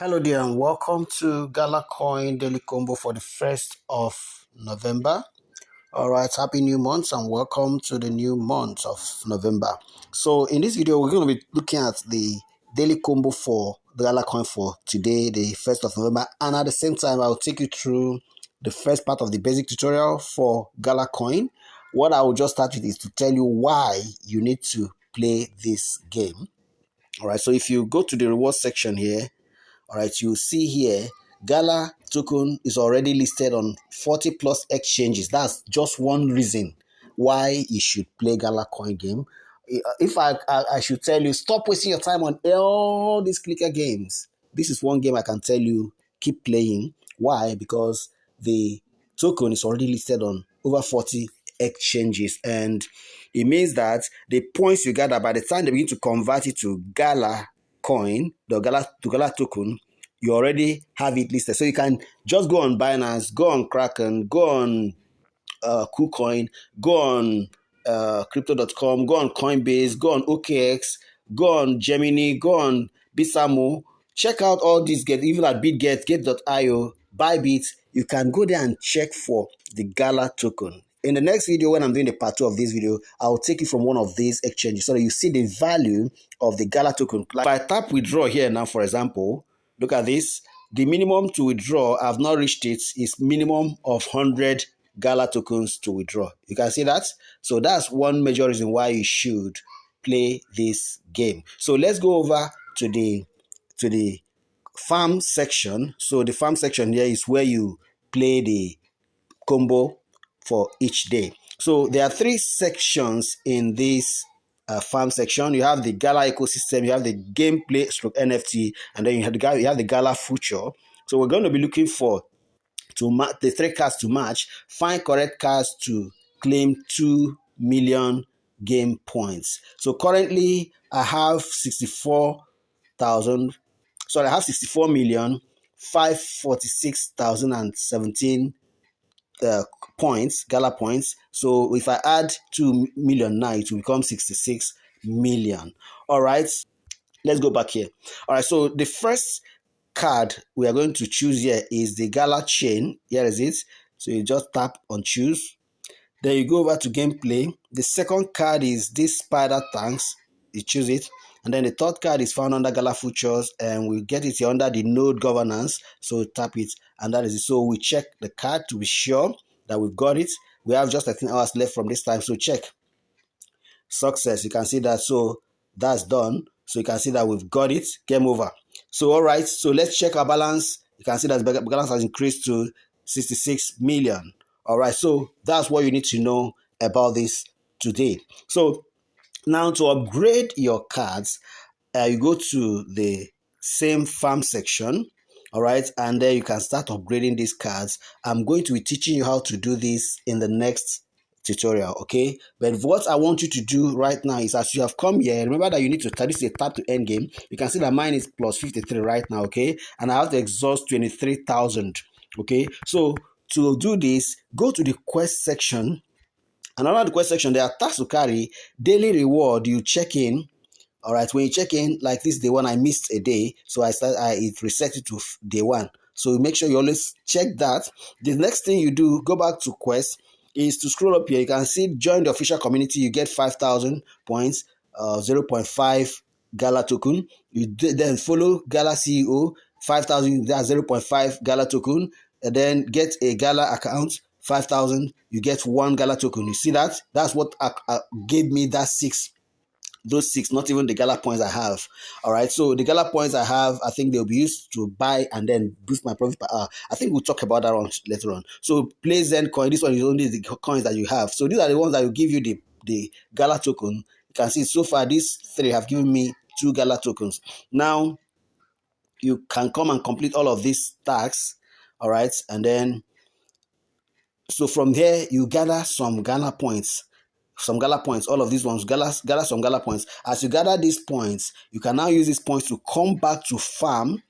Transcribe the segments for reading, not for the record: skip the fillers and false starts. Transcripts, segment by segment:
Hello there and welcome to Galacoin Daily Combo for the 1st of November. Alright, happy new month and welcome to the new month of November. So in this video, we're going to be looking at the daily combo for the Galacoin for today, the 1st of November. And at the same time, I'll take you through the first part of the basic tutorial for Galacoin. What I will just start with is to tell you why you need to play this game. Alright, so if you go to the reward section here, all right, you see here, Gala token is already listed on 40 plus exchanges. That's just one reason why you should play Gala coin game. If I should tell you, stop wasting your time on all these clicker games. This is one game I can tell you, keep playing. Why? Because the token is already listed on over 40 exchanges, and it means that the points you gather by the time they begin to convert it to Gala coin, the Gala token, you already have it listed. So you can just go on Binance, go on Kraken, go on KuCoin, go on crypto.com, go on Coinbase, go on OKX, go on Gemini, go on Bisamo. Check out all these, even at BitGet, Get.io, Bybit. You can go there and check for the Gala token. In the next video, when I'm doing the part 2 of this video, I'll take you from one of these exchanges so that you see the value of the Gala token. If I tap withdraw here now, for example, look at this. The minimum to withdraw, I've not reached it, is minimum of 100 Gala tokens to withdraw. You can see that? So that's one major reason why you should play this game. So let's go over to the farm section. So the farm section here is where you play the combo for each day. So there are 3 sections in this farm section. You have the Gala ecosystem, you have the gameplay stroke NFT, and then you have the Gala future. So we're going to be looking for the 3 cards to match, find correct cards to claim 2 million game points. So currently I have 64,546,017 points, Gala points. So if I add 2 million now, it will become 66 million. All right, let's go back here. All right, so the first card we are going to choose here is the Gala chain. Here is it. So you just tap on choose. Then you go over to gameplay. The second card is this spider tanks. You choose it. And then the third card is found under Gala Futures, and we get it here under the node governance. So tap it, and that is it. So we check the card to be sure that we've got it. We have just 13 hours left from this time. So check. Success. You can see that. So that's done. So you can see that we've got it. Game over. So all right. So let's check our balance. You can see that the balance has increased to 66 million. All right. So that's what you need to know about this today. So now to upgrade your cards, you go to the same farm section. All right, and then you can start upgrading these cards. I'm going to be teaching you how to do this in the next tutorial, okay? But what I want you to do right now is, as you have come here, remember that you need to start. This is a tap to end game. You can see that mine is plus 53 right now, okay? And I have to exhaust 23,000, okay? So to do this, go to the quest section. And under the quest section, there are tasks to carry, daily reward. You check in. All right, when you check in, like this day one, I missed a day, so it reset it to day 1. So make sure you always check that. The next thing you do, go back to quest, is to scroll up here. You can see join the official community. You get 5,000 points, 0.5 Gala token. You then follow Gala CEO, 5,000. That's 0.5 Gala token, and then get a Gala account. 5,000. You get 1 Gala token. You see that? That's what gave me that 6. Those 6, not even the Gala points I have. All right, so the Gala points I have, I think they'll be used to buy and then boost my profit per hour. I think we'll talk about that one later on. So play Zen coin. This one is only the coins that you have. So these are the ones that will give you the Gala token. You can see so far these 3 have given me 2 Gala tokens. Now you can come and complete all of these tasks. All right, and then so from here you gather some Gala points. All of these ones, gather some Gala points. As you gather these points, you can now use these points to come back to farm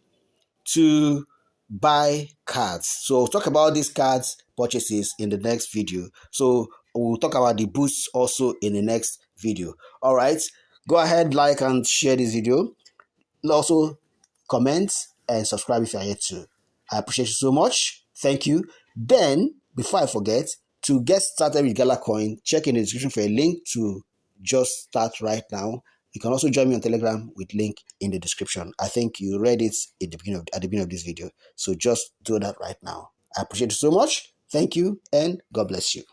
to buy cards. So we'll talk about these cards purchases in the next video. So we'll talk about the boosts also in the next video. All right, go ahead, like and share this video. Also comment and subscribe if you are yet to. I appreciate you so much. Thank you. Then, before I forget, to get started with Galacoin, check in the description for a link to just start right now. You can also join me on Telegram with link in the description. I think you read it at the beginning of this video. So just do that right now. I appreciate you so much. Thank you and God bless you.